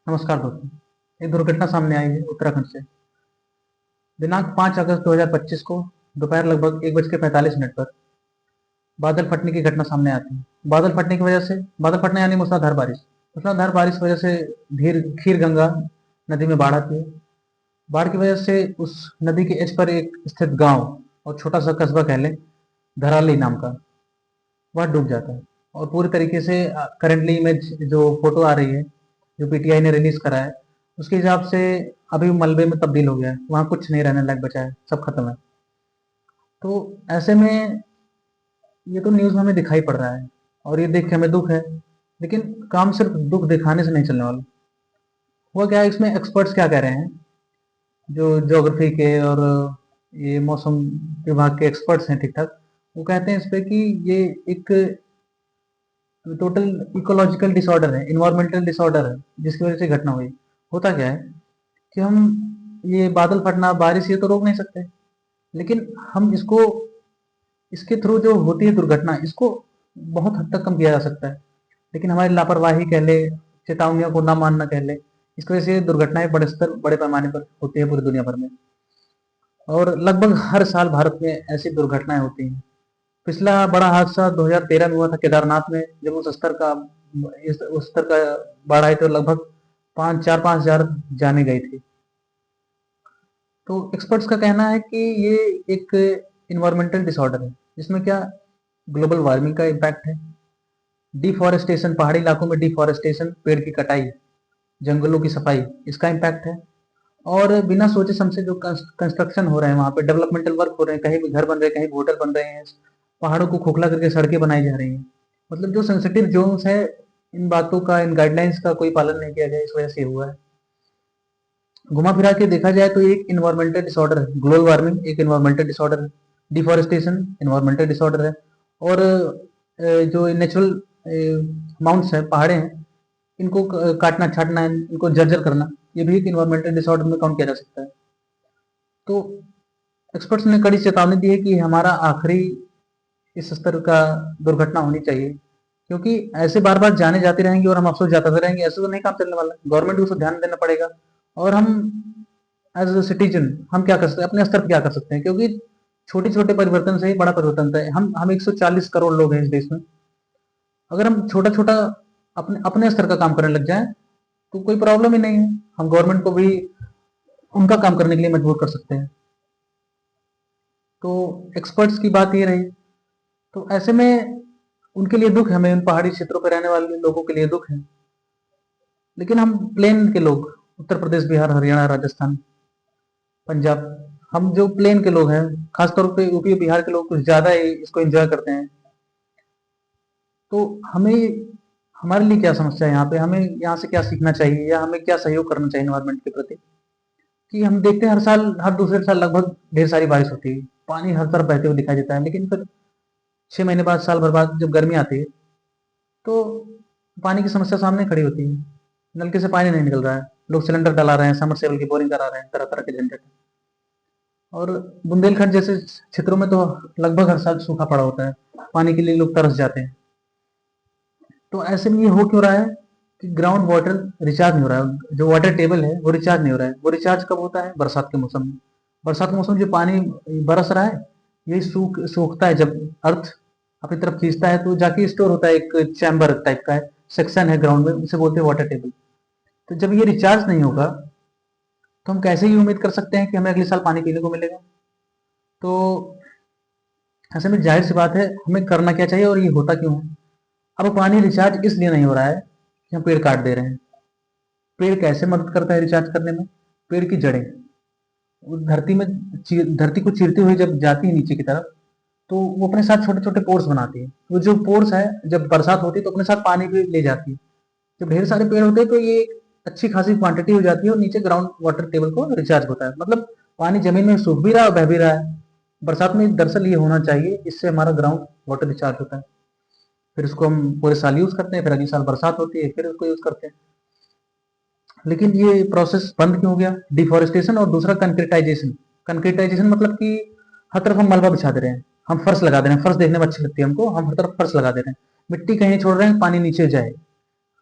नमस्कार दोस्तों। एक दुर्घटना सामने आई है उत्तराखंड से। दिनांक 5 अगस्त 2025 को दोपहर लगभग 1:45 पर बादल फटने की घटना सामने आती है। बादल फटने की वजह से, बादल फटना यानी मूसलाधार बारिश की वजह से खीर गंगा नदी में बाढ़ आती है। बाढ़ की वजह से उस नदी के एज पर एक स्थित गांव और छोटा सा कस्बा कह लें, धराली नाम का, वह डूब जाता है। और पूरी तरीके से करंटली इमेज जो फोटो आ रही है, जो पीटीआई ने रिलीज करा है, उसके हिसाब से अभी मलबे में तब्दील हो गया है। वहां कुछ नहीं रहने लायक बचा है, सब खत्म है। तो ऐसे में ये तो न्यूज में हमें दिखाई पड़ रहा है और ये देख के हमें दुख है, लेकिन काम सिर्फ दुख दिखाने से नहीं चलने वाला। हुआ क्या है, इसमें एक्सपर्ट्स क्या कह रहे हैं, जो ज्योग्राफी के और ये मौसम विभाग के एक्सपर्ट्स हैं ठीक ठाक, वो कहते हैं इस पे कि ये एक टोटल इकोलॉजिकल डिसऑर्डर है, इन्वायरमेंटल डिसऑर्डर है, जिसकी वजह से घटना हुई। होता क्या है कि हम ये बादल फटना, बारिश, ये तो रोक नहीं सकते, लेकिन हम इसको, इसके थ्रू जो होती है दुर्घटना, इसको बहुत हद तक कम किया जा सकता है। लेकिन हमारी लापरवाही कह ले, चेतावनियों को ना मानना कह ले, इसकी वजह से दुर्घटनाएं बड़े पैमाने पर होती है पूरी दुनिया भर में। और लगभग हर साल भारत में ऐसी दुर्घटनाएं होती हैं। पिछला बड़ा हादसा 2013 में हुआ था केदारनाथ में, जब उस स्तर का बाढ़ आई तो लगभग 5,000 जाने गई थी। तो एक्सपर्ट्स का कहना है कि ये एक इन्वायरमेंटल डिसऑर्डर है, जिसमें क्या ग्लोबल वार्मिंग का इम्पैक्ट है, डिफॉरेस्टेशन, पहाड़ी इलाकों में डिफॉरेस्टेशन, पेड़ की कटाई, जंगलों की सफाई, इसका इम्पैक्ट है। और बिना सोचे समझे जो कंस्ट्रक्शन हो रहे हैं, वहां पे डेवलपमेंटल वर्क हो रहे हैं, कहीं भी घर बन रहे हैं, कहीं भी होटल बन रहे हैं, पहाड़ों को खोखला करके सड़कें बनाई जा रही हैं। मतलब जो सेंसिटिव जोन्स है, इन बातों का, इन गाइडलाइंस का कोई पालन नहीं किया गया, इस वजह से हुआ है। घुमा फिरा के देखा जाए तो एक इन्वायरमेंटल डिसऑर्डर है, ग्लोबल वार्मिंग एक इन्वायरमेंटल डिसऑर्डर है, डिफॉरेस्टेशन इन्वायरमेंटल डिसऑर्डर है, और जो नेचुरल माउंट्स है, पहाड़े हैं, इनको काटना छाटना, इनको जर्जर करना, ये भी एक इन्वायरमेंटल डिसऑर्डर में काउंट किया जा सकता है। तो एक्सपर्ट्स ने कड़ी चेतावनी दी है कि हमारा आखिरी इस स्तर का दुर्घटना होनी चाहिए, क्योंकि ऐसे बार बार जाने जाती रहेंगी और हम अफसोस जताते रहेंगे, ऐसे तो नहीं काम चलने वाला। गवर्नमेंट को उसको ध्यान देना पड़ेगा। और हम एज ए सिटीजन हम क्या कर सकते हैं, अपने स्तर पर क्या कर सकते हैं, क्योंकि छोटे छोटे परिवर्तन से ही बड़ा परिवर्तन होता है। हम 140 करोड़ लोग हैं इस देश में। अगर हम छोटा छोटा अपने अपने स्तर का काम करने लग जाए तो कोई प्रॉब्लम ही नहीं है। हम गवर्नमेंट को भी उनका काम करने के लिए मजबूर कर सकते हैं। तो एक्सपर्ट्स की बात ये रही। तो ऐसे में उनके लिए दुख है, हमें उन पहाड़ी क्षेत्रों पर रहने वाले लोगों के लिए दुख है। लेकिन हम प्लेन के लोग, उत्तर प्रदेश, बिहार, हरियाणा, राजस्थान, पंजाब, हम जो प्लेन के लोग हैं, खासतौर पे यूपी बिहार के लोग कुछ ज्यादा ही इसको एंजॉय करते हैं। तो हमें, हमारे लिए क्या समस्या है यहाँ पे, हमें यहाँ से क्या सीखना चाहिए, या हमें क्या सहयोग करना चाहिए इन्वायरमेंट के प्रति। कि हम देखते हैं हर साल, हर दूसरे साल लगभग ढेर सारी बारिश होती है, पानी हर तरफ बहते हुए दिखाई देता है, लेकिन फिर 6 महीने बाद, साल भर बाद जब गर्मी आती है, तो पानी की समस्या सामने खड़ी होती है। नलके से पानी नहीं निकल रहा है, लोग सिलेंडर डला रहे हैं, समरसेबल की बोरिंग करा रहे हैं, तरह तरह के झंझट। और बुंदेलखंड जैसे क्षेत्रों में तो लगभग हर साल सूखा पड़ा होता है, पानी के लिए लोग तरस जाते हैं। तो ऐसे में ये हो क्यों रहा है कि ग्राउंड वाटर रिचार्ज नहीं हो रहा है, जो वाटर टेबल है वो रिचार्ज नहीं हो रहा है। वो रिचार्ज कब होता है? बरसात के मौसम में। बरसात के मौसम में जो पानी बरस रहा है, यही सूखता है, जब अर्थ अपनी तरफ खींचता है तो जाके स्टोर होता है, एक चैम्बर टाइप का है, सेक्शन है ग्राउंड में, उसे बोलते हैं वाटर टेबल। तो जब ये रिचार्ज नहीं होगा तो हम कैसे ही उम्मीद कर सकते हैं कि हमें अगले साल पानी पीने को मिलेगा। तो ऐसे में जाहिर सी बात है, हमें करना क्या चाहिए और ये होता क्यों है। अब पानी रिचार्ज इसलिए नहीं हो रहा है कि हम पेड़ काट दे रहे हैं। पेड़ कैसे मदद करता है रिचार्ज करने में? पेड़ की जड़ें वो धरती को चीरते हुए जब जाती है नीचे की तरफ, तो वो अपने साथ छोटे छोटे पोर्स बनाती है। वो जो पोर्स है, जब बरसात होती है तो अपने साथ पानी भी ले जाती है। जब ढेर सारे पेड़ होते हैं तो ये अच्छी खासी क्वांटिटी हो जाती है और नीचे ग्राउंड वाटर टेबल को रिचार्ज होता है। मतलब पानी जमीन में सूख भी रहा है और बह भी रहा है। बरसात में दरअसल ये होना चाहिए, इससे हमारा ग्राउंड वाटर रिचार्ज होता है। फिर उसको हम पूरे साल यूज करते हैं, फिर अगले साल बरसात होती है, फिर उसको यूज करते हैं। लेकिन ये प्रोसेस बंद क्यों हो गया? डिफॉरेस्टेशन और दूसरा कंक्रीटाइजेशन। कंक्रीटाइजेशन मतलब कि हर तरफ हम मलबा बिछा दे रहे हैं, हम फर्श लगा दे रहे हैं, फर्श देखने में अच्छी लगती है हमको, हम हर तरफ फर्श लगा दे रहे हैं, मिट्टी कहीं छोड़ रहे हैं पानी नीचे जाए।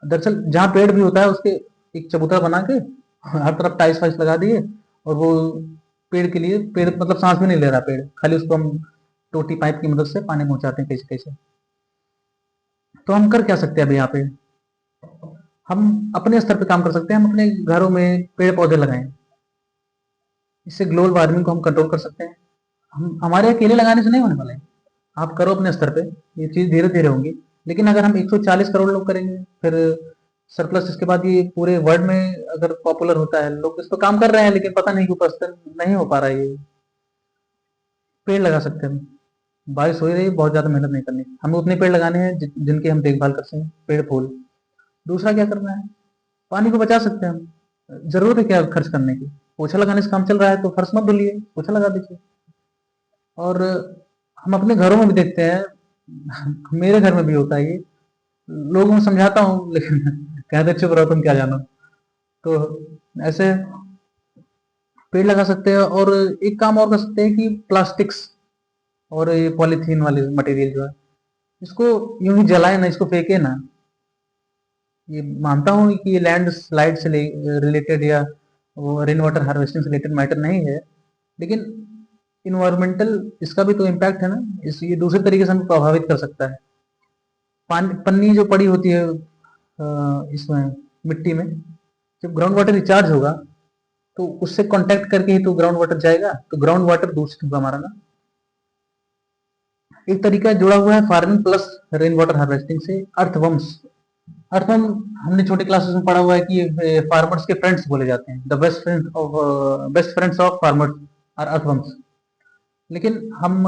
दरअसल जहाँ पेड़ भी होता है उसके एक चबूतरा बना के हर तरफ टाइल्स वाइल्स लगा दिए, और वो पेड़ के लिए, पेड़ मतलब सांस भी नहीं ले रहा पेड़, खाली उसको हम टोटी पाइप की मदद से पानी पहुंचाते हैं कैसे कैसे। तो हम कर क्या सकते हैं अभी यहाँ पे, हम अपने स्तर पे काम कर सकते हैं, हम अपने घरों में पेड़ पौधे लगाएं, इससे ग्लोबल वार्मिंग को हम कंट्रोल कर सकते हैं। हम हमारे अकेले लगाने से नहीं होने वाला है, आप करो अपने स्तर पे, ये चीज धीरे धीरे होंगी। लेकिन अगर हम 140 करोड़ लोग करेंगे, फिर सरप्लस इसके बाद ये पूरे वर्ल्ड में अगर पॉपुलर होता है, लोग इस पर काम कर रहे हैं लेकिन पता नहीं क्यों पर्सन नहीं हो पा रहा है ये। पेड़ लगा सकते हैं हम, बारिश हो ही रही है, बहुत ज्यादा मेहनत नहीं करनी, हमें उतने पेड़ लगाने हैं जिनकी हम देखभाल कर सकें, पेड़ फूल। दूसरा क्या करना है, पानी को बचा सकते हैं हम, जरूरत है क्या खर्च करने की, पोछा लगाने से काम चल रहा है तो फर्श मत धुलिए, पोछा लगा दीजिए। और हम अपने घरों में भी देखते हैं, मेरे घर में भी होता है ये, लोगों को समझाता हूँ लेकिन कहते चुप रहो तुम क्या जानो। तो ऐसे पेड़ लगा सकते हैं, और एक काम और कर सकते हैं कि प्लास्टिक्स और ये पॉलीथीन वाले मटेरियल जो है, इसको यूं ही जलाए ना, इसको फेंके ना। ये मानता हूँ कि ये लैंड स्लाइड से रिलेटेड या वो रेन वाटर हार्वेस्टिंग से रिलेटेड मैटर नहीं है, लेकिन इन्वायरमेंटल इसका भी तो इम्पैक्ट है ना, इस ये दूसरे तरीके से हमें प्रभावित कर सकता है। पन्नी जो पड़ी होती है इसमें मिट्टी में, जब ग्राउंड वाटर रिचार्ज होगा तो उससे कांटेक्ट करके ही तो ग्राउंड वाटर जाएगा, तो ग्राउंड वाटर दूषित होगा हमारा ना। एक तरीका जुड़ा हुआ है farming plus rain water harvesting से, अर्थवर्म्स। अर्थवर्म हमने छोटे क्लासेस में पढ़ा हुआ है कि ये फार्मर्स के फ्रेंड्स बोले जाते हैं, the best friends of farmers are earthworms. लेकिन हम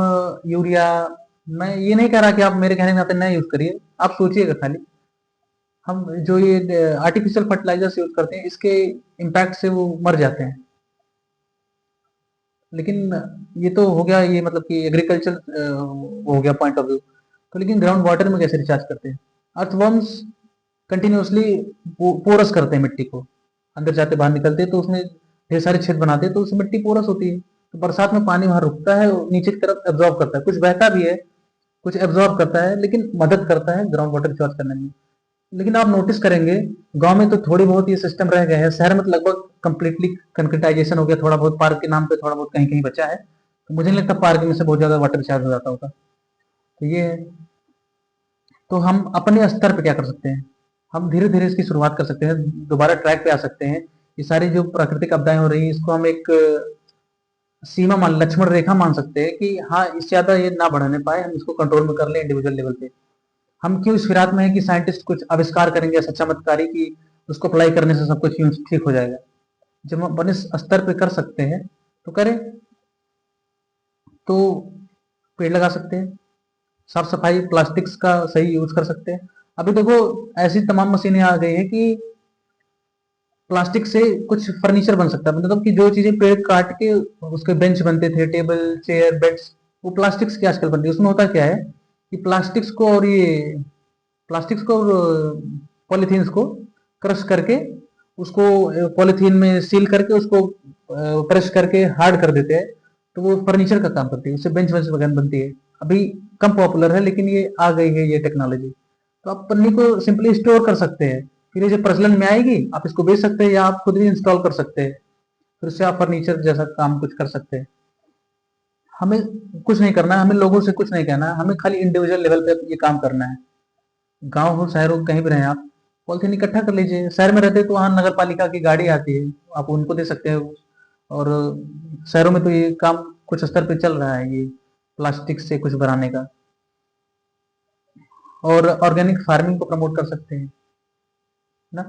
यूरिया, मैं ये नहीं कह रहा कि आप मेरे कहने में आते नया यूज करिए, आप सोचिएगा खाली। हम जो ये आर्टिफिशियल फर्टिलाइजर्स यूज करते हैं, इसके इम्पैक्ट से वो मर जाते हैं। लेकिन ये तो हो गया, ये मतलब कि एग्रीकल्चर हो गया पॉइंट ऑफ व्यू। तो लेकिन ग्राउंड वाटर में कैसे रिचार्ज करते हैं, अर्थवर्म्स कंटिन्यूसली पोरस करते हैं मिट्टी को, अंदर जाते बाहर निकलते हैं, तो उसमें ढेर सारे छेद बनाते हैं, तो उससे मिट्टी पोरस होती है, तो बरसात में पानी वहां रुकता है, नीचे की तरफ एब्जॉर्ब करता है, कुछ बहता भी है, कुछ एब्जॉर्ब करता है, लेकिन मदद करता है ग्राउंड वाटर रिचार्ज करने में। लेकिन आप नोटिस करेंगे गांव में तो थोड़ी बहुत ये सिस्टम रह गए हैं, शहर में तो लगभग कंप्लीटली कंक्रीटाइजेशन हो गया, थोड़ा बहुत पार्क के नाम पे थोड़ा बहुत कहीं कहीं बचा है, तो मुझे नहीं लगता पार्क में से बहुत ज्यादा वाटर रिचार्ज हो जाता होगा। तो ये है। तो हम अपने स्तर पे क्या कर सकते हैं, हम धीरे धीरे इसकी शुरुआत कर सकते हैं, दोबारा ट्रैक पे आ सकते हैं। ये सारी जो प्राकृतिक आपदाएं हो रही है, इसको हम एक सीमा मान, लक्ष्मण रेखा मान सकते हैं कि हाँ इससे ज्यादा ये ना बढ़ने पाए, हम इसको कंट्रोल में कर लें इंडिविजुअल लेवल पे। हम क्यों इस फिराक में है कि साइंटिस्ट कुछ आविष्कार करेंगे ऐसा चमत्कारी कि उसको अप्लाई करने से सब कुछ यूं ठीक हो जाएगा। जब हम अपने स्तर पे कर सकते हैं तो करें। तो पेड़ लगा सकते हैं, साफ सफाई, प्लास्टिक्स का सही यूज कर सकते हैं। अभी देखो ऐसी तमाम मशीनें आ गई हैं कि प्लास्टिक से कुछ फर्नीचर बन सकता है, मतलब कि जो चीजें पेड़ काट के उसके बेंच बनते थे, टेबल चेयर बेड्स, वो प्लास्टिक्स की आजकल बनती है। उसमें होता क्या है कि प्लास्टिक्स को और पॉलीथीन्स को क्रश करके उसको पॉलीथीन में सील करके उसको प्रेस करके हार्ड कर देते हैं, तो वो फर्नीचर का काम करती है, उससे बेंच वेंच वगैरह बनती है। अभी कम पॉपुलर है लेकिन ये आ गई है ये टेक्नोलॉजी। तो आप पन्नी को सिंपली स्टोर कर सकते हैं, फिर ये जब प्रचलन में आएगी आप इसको बेच सकते हैं, या आप खुद भी इंस्टॉल कर सकते हैं, फिर उससे आप फर्नीचर जैसा काम कुछ कर सकते हैं। हमें कुछ नहीं करना है, हमें लोगों से कुछ नहीं कहना है, हमें खाली इंडिविजुअल लेवल पे ये काम करना है। गांव हो शहर हो कहीं भी रहें आप, पॉलिथीन इकट्ठा कर लीजिए। शहर में रहते तो वहाँ नगर पालिका की गाड़ी आती है, आप उनको दे सकते हो। और शहरों में तो ये काम कुछ स्तर पे चल रहा है, ये प्लास्टिक से कुछ बनाने का। और ऑर्गेनिक फार्मिंग को प्रमोट कर सकते हैं ना।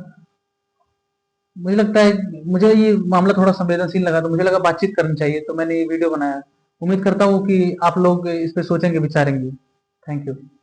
मुझे लगता है, मुझे ये मामला थोड़ा संवेदनशील लगा तो मुझे लगा बातचीत करनी चाहिए, तो मैंने ये वीडियो बनाया। उम्मीद करता हूँ कि आप लोग इस पे सोचेंगे विचारेंगे। Thank you.